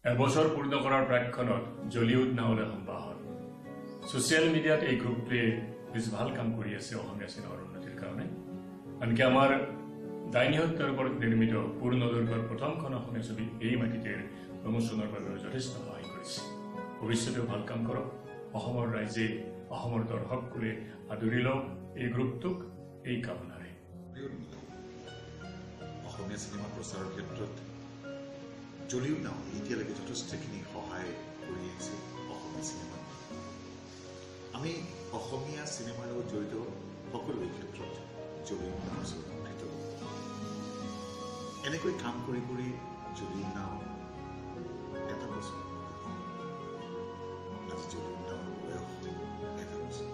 এবছৰ পূৰ্ণ কৰাৰ প্ৰাক্ষণত জলিউড নাওলৈ সম্বাহন সোশ্যাল মিডিয়াত এই গ্ৰুপটোৱে বেছ ভাল কাম কৰি আছে অসমীয়া চিনেমাৰ উন্নতিৰ কাৰণে আনকি আমাৰ ডাইনী হত্যাৰ ওপৰত নিৰ্মিত পূৰ্ণদৈৰ্ঘ্যৰ প্ৰথমখন অসমীয়া ছবি এই মাটিতে প্ৰমোচনৰ বাবে যথেষ্ট সহায় কৰিছে ভৱিষ্যতেও ভাল কাম কৰক অসমৰ ৰাইজে অসমৰ দৰ্শকসকলে আদৰি লওক এই গ্ৰুপটোক এই কামনাৰে অসমীয়া চিনেমা প্ৰচাৰৰ ক্ষেত্ৰত জলিউড নাও এতিয়ালৈকে যথেষ্টখিনি সহায় কৰি আহিছে অসমীয়া চিনেমাত আমি অসমীয়া চিনেমাৰ লগত জড়িত সকলো ক্ষেত্ৰত জলিউড নাও কৃতজ্ঞ এনেকৈ কাম কৰি কৰি জলিউড নাও এটা বছৰ আজি জলিউড নাওৰ বয়স এটা বছৰ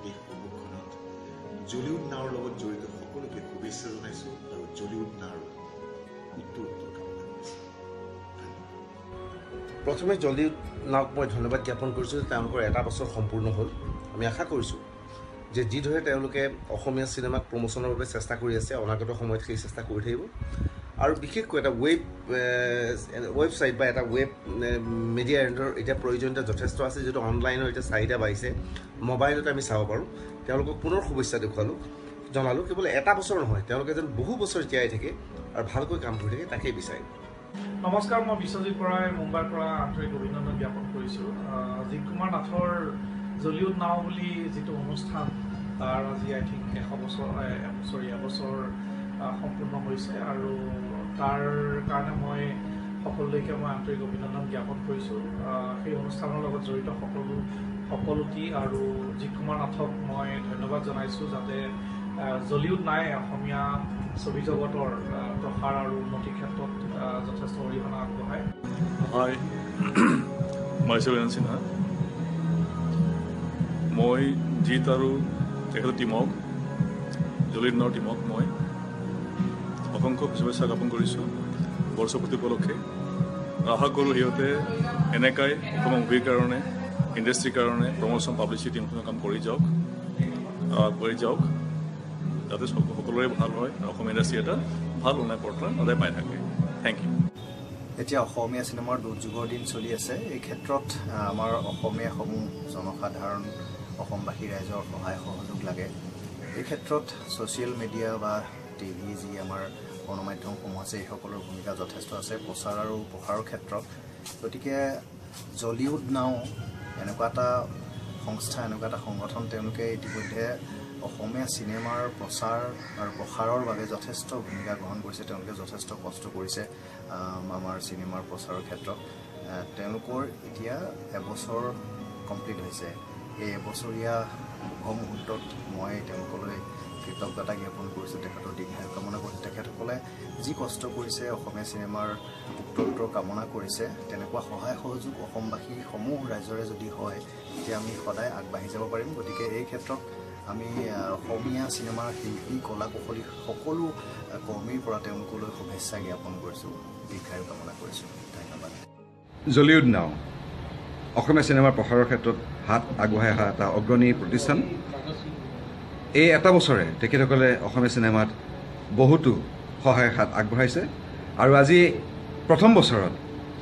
এই সন্মুখত জলিউড নাওৰ লগত জড়িত সকলোকে শুভেচ্ছা জনাইছো আৰু জলিউড নাওৰ উত্তৰ কামনা কৰিছো প্ৰথমে জলিউড নাওক মই ধন্যবাদ জ্ঞাপন কৰিছোঁ যে তেওঁলোকৰ এটা বছৰ সম্পূৰ্ণ হ'ল আমি আশা কৰিছোঁ যে যিদৰে তেওঁলোকে অসমীয়া চিনেমাক প্ৰমোচনৰ বাবে চেষ্টা কৰি আছে অনাগত সময়ত সেই চেষ্টা কৰি থাকিব আৰু বিশেষকৈ এটা ৱেবছাইট বা এটা ৱেব মিডিয়া এণ্ডৰ এতিয়া প্ৰয়োজনীয়তা যথেষ্ট আছে যিহেতু অনলাইনৰ এতিয়া চাহিদা বাঢ়িছে মোবাইলতে আমি চাব পাৰোঁ তেওঁলোকক পুনৰ শুভেচ্ছা জনালোঁ কেৱল এটা বছৰ নহয় তেওঁলোকে যেন বহু বছৰ জীয়াই থাকে আৰু ভালকৈ কাম কৰি থাকে তাকেই বিচাৰিম নমস্কাৰ মই বিশ্বজিৎ বৰাই মুম্বাইৰ পৰা আন্তৰিক অভিনন্দন জ্ঞাপন কৰিছোঁ জিৎ কুমাৰ নাথৰ জলিউড নাও বুলি যিটো অনুষ্ঠান তাৰ আজি আই থিংক এবছৰ সম্পূৰ্ণ হৈছে আৰু তাৰ কাৰণে মই সকলোলৈকে মই আন্তৰিক অভিনন্দন জ্ঞাপন কৰিছোঁ সেই অনুষ্ঠানৰ লগত জড়িত সকলোটি আৰু জিৎ কুমাৰ নাথক মই ধন্যবাদ জনাইছোঁ যাতে জলিউড নাই অসমীয়া ছবি জগতৰ প্ৰসাৰ আৰু উন্নতিৰ ক্ষেত্ৰত যথেষ্ট অৰিহণা আগবঢ়ায় হাই myself সিনহা মই জিত আৰু তেখেতৰ টিমক জলিউড নাওৰ টিমক মই অসংখ্য শুভেচ্ছা জ্ঞাপন কৰিছোঁ বৰ্ষপূৰ্তি উপলক্ষে আশা কৰোঁ সিহঁতে এনেকাই অসমৰ মুভিৰ কাৰণে ইণ্ডাষ্ট্ৰীৰ কাৰণে প্ৰমোশ্যন পাব্লিচিটি অনুষ্ঠানৰ কাম কৰি যাওক আগবাঢ়ি যাওক যাতে সকলোৰে ভাল হয় অসমীয়া ইণ্ডাষ্ট্ৰী এটা ভাল উন্নয়ন পৰ্যায় সদায় পাই থাকে থেংক ইউ এতিয়া অসমীয়া চিনেমাৰ দুৰ্যোগৰ দিন চলি আছে এই ক্ষেত্ৰত আমাৰ অসমীয়াসমূহ জনসাধাৰণ অসমবাসী ৰাইজৰ সহায় সহযোগ লাগে এই ক্ষেত্ৰত ছ'চিয়েল মিডিয়া বা টিভি যি আমাৰ গণমাধ্যমসমূহ আছে এইসকলৰ ভূমিকা যথেষ্ট আছে প্ৰচাৰ আৰু প্ৰসাৰৰ ক্ষেত্ৰত গতিকে জলিউড নাও এনেকুৱা এটা সংস্থা এনেকুৱা এটা সংগঠন তেওঁলোকে ইতিমধ্যে অসমীয়া চিনেমাৰ প্ৰচাৰ আৰু প্ৰসাৰৰ বাবে যথেষ্ট ভূমিকা গ্ৰহণ কৰিছে তেওঁলোকে যথেষ্ট কষ্ট কৰিছে আমাৰ চিনেমাৰ প্ৰচাৰৰ ক্ষেত্ৰত তেওঁলোকৰ এতিয়া এবছৰ কমপ্লিট হৈছে এই এবছৰীয়া শুভ মুহূৰ্তত মই তেওঁলোকলৈ কৃতজ্ঞতা জ্ঞাপন কৰিছোঁ তেখেতৰ দীৰ্ঘায়ু কামনা কৰিছোঁ তেখেতসকলে যি কষ্ট কৰিছে অসমীয়া চিনেমাৰ উত্তৰ কামনা কৰিছে তেনেকুৱা সহায় সহযোগ অসমবাসীসমূহ ৰাইজৰে যদি হয় তেতিয়া আমি সদায় আগবাঢ়ি যাব পাৰিম গতিকে এই ক্ষেত্ৰত আমি অসমীয়া চিনেমাৰ শিল্পী কলা কুশলী সকলো কৰ্মীৰ পৰা তেওঁলোকলৈ শুভেচ্ছা জ্ঞাপন কৰিছোঁ দীৰ্ঘায়ু কামনা কৰিছোঁ ধন্যবাদ জলিউড নাও অসমীয়া চিনেমাৰ প্ৰসাৰৰ ক্ষেত্ৰত হাত আগবঢ়াই অহা এটা অগ্ৰণী প্ৰতিষ্ঠান এই এটা বছৰে তেখেতসকলে অসমীয়া চিনেমাত বহুতো সহায়ৰ হাত আগবঢ়াইছে আৰু আজি প্ৰথম বছৰত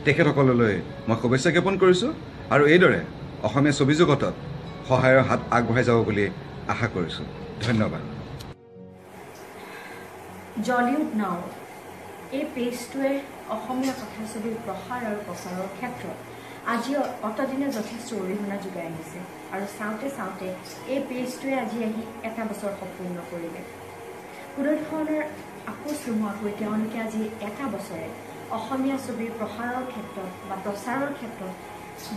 তেখেতসকললৈ মই শুভেচ্ছা জ্ঞাপন কৰিছোঁ আৰু এইদৰে অসমীয়া ছবি জগতত সহায়ৰ হাত আগবঢ়াই যাব বুলি আশা কৰিছোঁ ধন্যবাদ জলিউড নাও এই পেজটোৱে অসমীয়া কথাছবিৰ প্ৰসাৰ আৰু প্ৰচাৰৰ ক্ষেত্ৰত আজি অতদিনে যথেষ্ট অৰিহণা যোগাই আহিছে আৰু চাওঁতে এই পেজটোৱে আজি আহি এটা বছৰ সম্পূৰ্ণ কৰিলে কোনো ধৰণৰ আপোচ নোহোৱাকৈ তেওঁলোকে আজি এটা বছৰে অসমীয়া ছবিৰ প্ৰসাৰৰ ক্ষেত্ৰত বা প্ৰচাৰৰ ক্ষেত্ৰত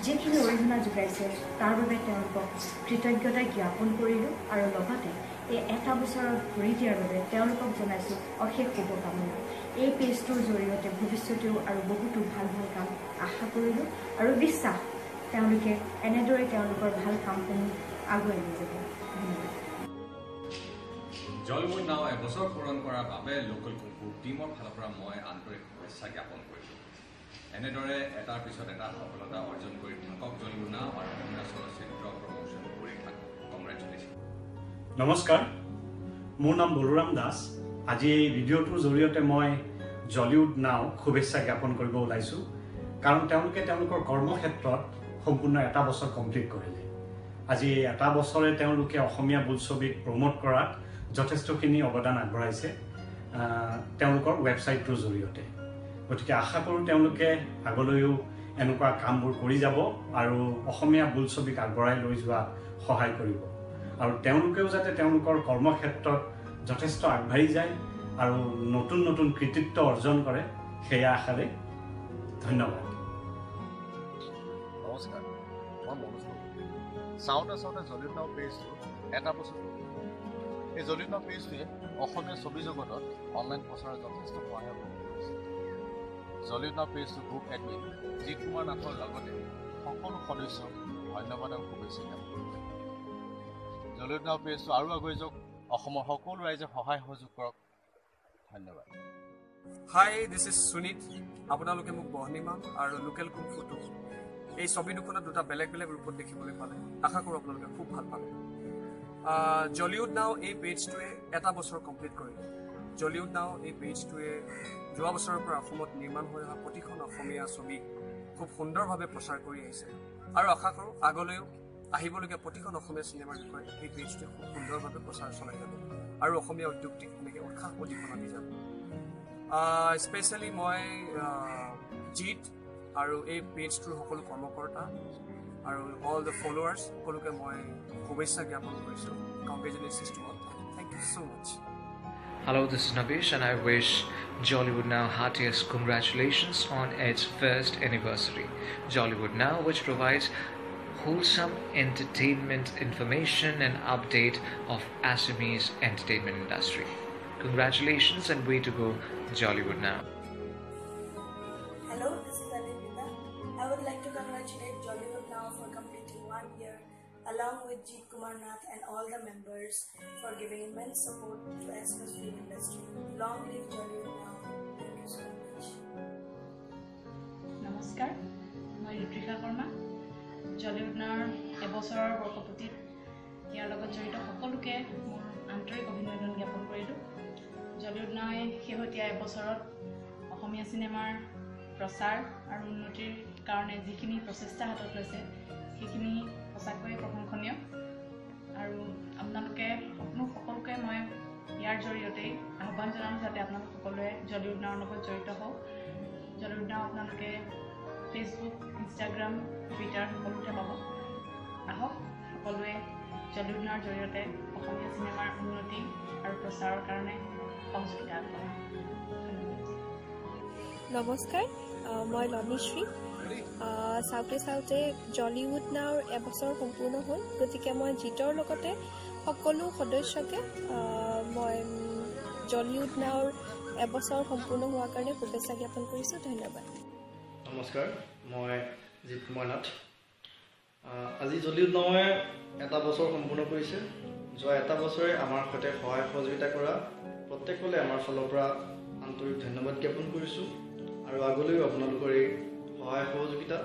যিখিনি অৰিহণা যোগাইছে তাৰ বাবে তেওঁলোকক কৃতজ্ঞতা জ্ঞাপন কৰিলোঁ আৰু লগতে এই এটা বছৰত ঘূৰি দিয়াৰ বাবে তেওঁলোকক জনাইছোঁ অশেষ শুভকামনা এই পেজটোৰ জৰিয়তে ভৱিষ্যতেও আৰু বহুতো ভাল কাম আশা কৰিলোঁ আৰু বিশ্বাস তেওঁলোকে এনেদৰে তেওঁলোকৰ ভাল কামসমূহ আগুৱাই লৈ যাব ধন্যবাদ জলিউড নাও এবছৰ পূৰণ কৰাৰ বাবে লোকেল কুকুৰ টীমৰ ফালৰ পৰা মই আন্তৰিক শুভেচ্ছা জ্ঞাপন কৰিছোঁ এনেদৰে এটাৰ পিছত এটা সফলতা অৰ্জন কৰি থাকক জলিউড নাও আৰু অসমীয়া চলচ্চিত্ৰ প্ৰমোশ্যন কৰি থাকক কংগ্ৰেচুলেশ্যন নমস্কাৰ মোৰ নাম বলৰাম দাস আজি এই ভিডিঅ'টোৰ জৰিয়তে মই জলিউড নাও শুভেচ্ছা জ্ঞাপন কৰিব ওলাইছোঁ কাৰণ তেওঁলোকে তেওঁলোকৰ কৰ্মক্ষেত্ৰত সম্পূৰ্ণ এটা বছৰ কমপ্লিট কৰিলে। আজি এটা বছৰে তেওঁলোকে অসমীয়া বোলছবিক প্ৰমোট কৰাত যথেষ্টখিনি অৱদান আগবঢ়াইছে তেওঁলোকৰ ৱেবছাইটটোৰ জৰিয়তে। গতিকে আশা কৰোঁ তেওঁলোকে আগলৈও এনেকুৱা কামবোৰ কৰি যাব আৰু অসমীয়া বোলছবিক আগবঢ়াই লৈ যোৱাত সহায় কৰিব আৰু তেওঁলোকেও যাতে তেওঁলোকৰ কৰ্মক্ষেত্ৰত যথেষ্ট আগবাঢ়ি যায় আৰু নতুন নতুন কৃতিত্ব অৰ্জন কৰে সেয়া আশাৰে ধন্যবাদ। নমস্কাৰ, মই মনোজ চাওঁতে জলিউড নাও পেজটো এটা বছৰ। এই জলিউড নাও পেজটোৱে অসমীয়া ছবি জগতত অনলাইন প্ৰচাৰত যথেষ্ট সহায় কৰিছে। জলিউড নাও পেজটো গ্ৰুপ এডমিন জিৎ কুমাৰ নাথৰ লগতে সকলো সদস্যক ধন্যবাদ আৰু শুভেচ্ছা জ্ঞাপন কৰিছোঁ। জলিউড নাও পেজটো আৰু আগুৱাই যাওক, অসমৰ সকলো ৰাইজে সহায় সহযোগ কৰক। ধন্যবাদ। হাই, দিছ ইজ সুনীত। আপোনালোকে মোক বহনিমা আৰু লোকেল কুমফুটো এই ছবি দুখনত দুটা বেলেগ বেলেগ ৰূপত দেখিবলৈ পালে। আশা কৰোঁ আপোনালোকে খুব ভাল পালে। জলিউড নাও এই পেজটোৱে এটা বছৰ কমপ্লিট কৰিলে। জলিউড নাও এই পেজটোৱে যোৱা বছৰৰ পৰা অসমত নিৰ্মাণ হৈ অহা প্ৰতিখন অসমীয়া ছবিক খুব সুন্দৰভাৱে প্ৰচাৰ কৰি আহিছে আৰু আশা কৰোঁ আগলৈও আহিবলগীয়া প্ৰতিখন অসমীয়া চিনেমাৰ বিষয়ে এই পেজটোৱে খুব সুন্দৰভাৱে প্ৰচাৰ চলাই যাব আৰু অসমীয়া উদ্যোগটিক এনেকৈ উৎসাহ উদ্দীপনা দি যাব। স্পেচিয়েলি মই জিৎ আৰু এই পেজটোৰ সকলো কৰ্মকৰ্তা আৰু অল দ্য ফলোৱাৰ্ছ সকলোকে মই শুভেচ্ছা জ্ঞাপন কৰিছোঁ। Congratulations to all. Thank you so' much. Hello, this is Navish and I wish Jollywood Now heartiest congratulations on its first anniversary. Jollywood Now, which provides wholesome entertainment information and update of Assamese entertainment industry. Congratulations and way to go, Jollywood Now. Hello, this is Anindita. I would like to congratulate Jollywood Now for completing 1 year along with Jeet Kumar Nath and all the members for giving immense support to Assamese film industry. Long live Jollywood Now. Thank you so much. নমস্কাৰ, মই Ritwika Sharma. Jollywood নাওৰ এবছৰৰ বৰ্ষপূৰ্তিত ইয়াৰ লগত জড়িত সকলোকে মোৰ আন্তৰিক অভিনন্দন জ্ঞাপন কৰিলোঁ। জলিউড নাওয়ে শেহতীয়া এবছৰত অসমীয়া চিনেমাৰ প্ৰচাৰ আৰু উন্নতিৰ কাৰণে যিখিনি প্ৰচেষ্টা হাতত লৈছে সেইখিনি সঁচাকৈয়ে প্ৰশংসনীয় আৰু আপোনালোকে সকলোকে মই ইয়াৰ জৰিয়তেই আহ্বান জনাম যাতে আপোনালোক সকলোৱে জলিউড নাওৰ লগত জড়িত হওক। জলিউড নাও আপোনালোকে ফেচবুক, ইনষ্টাগ্ৰাম, টুইটাৰ সকলোতে পাব। আহক সকলোৱে জলিউড নাওৰ জৰিয়তে অসমীয়া চিনেমাৰ উন্নতি আৰু প্ৰচাৰৰ কাৰণে সহযোগিতা আগবঢ়াওক। নমস্কাৰ, মই লনিশ্ৰী। চাওঁতে জলিউড নাওৰ এবছৰ সম্পূৰ্ণ হ'ল, গতিকে মই জিতৰ লগতে সকলো সদস্যকে মই জলিউড নাওৰ এবছৰ সম্পূৰ্ণ হোৱাৰ কাৰণে শুভেচ্ছা জ্ঞাপন কৰিছোঁ। ধন্যবাদ। নমস্কাৰ, মই জিৎ কুমাৰ নাথ। আজি জলিউড নাওয়ে এটা বছৰ সম্পূৰ্ণ কৰিছে। যোৱা এটা বছৰে আমাৰ সৈতে সহায় সহযোগিতা কৰা প্ৰত্যেকলৈ আমাৰ ফালৰ পৰা আন্তৰিক ধন্যবাদ জ্ঞাপন কৰিছোঁ আৰু আগলৈও আপোনালোকৰ এই সহায় সহযোগিতা